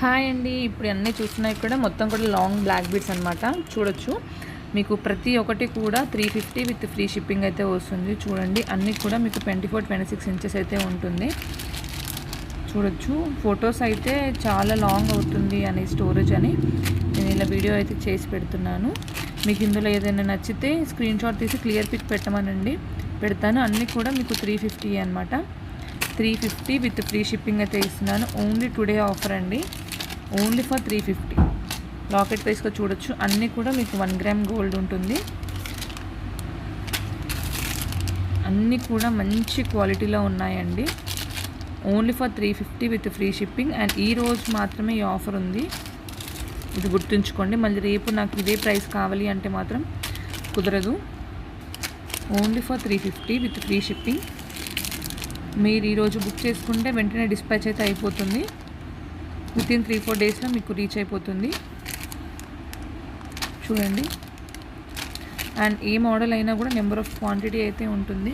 Hi అండి. ఇప్పుడు అన్నీ చూస్తున్నాయి కూడా మొత్తం కూడా లాంగ్ బ్లాక్ బీడ్స్ అనమాట. చూడొచ్చు మీకు ప్రతి ఒక్కటి కూడా 350 విత్ ఫ్రీ షిప్పింగ్ అయితే వస్తుంది. చూడండి అన్నీ కూడా మీకు 24-26 ఇంచెస్ అయితే ఉంటుంది. చూడొచ్చు ఫొటోస్ అయితే చాలా లాంగ్ అవుతుంది అని స్టోరేజ్ అని నేను ఇలా వీడియో అయితే చేసి పెడుతున్నాను. మీకు ఇందులో ఏదైనా నచ్చితే స్క్రీన్ షాట్ తీసి క్లియర్ పిక్ పెట్టమనండి, పెడతాను. అన్నీ కూడా మీకు 350 అనమాట. 350 విత్ ఫ్రీ షిప్పింగ్ అయితే ఇస్తున్నాను. ఓన్లీ టుడే ఆఫర్ అండి, ఓన్లీ ఫర్ 350. లాకెట్ ప్రైస్గా చూడొచ్చు. అన్నీ కూడా మీకు 1 గ్రామ్ గోల్డ్ ఉంటుంది. అన్నీ కూడా మంచి క్వాలిటీలో ఉన్నాయండి. Only for 350 with free shipping. And ఈ రోజు మాత్రమే ఈ ఆఫర్ ఉంది, ఇది గుర్తుంచుకోండి. మళ్ళీ రేపు నాకు ఇదే ప్రైస్ కావాలి అంటే మాత్రం కుదరదు. Only for 350 with free shipping. మీరు ఈరోజు బుక్ చేసుకుంటే వెంటనే డిస్పాచ్ అయితే అయిపోతుంది. వితిన్ 3-4 డేస్లో మీకు రీచ్ అయిపోతుంది. చూడండి. అండ్ ఏ మోడల్ అయినా కూడా నెంబర్ ఆఫ్ క్వాంటిటీ అయితే ఉంటుంది.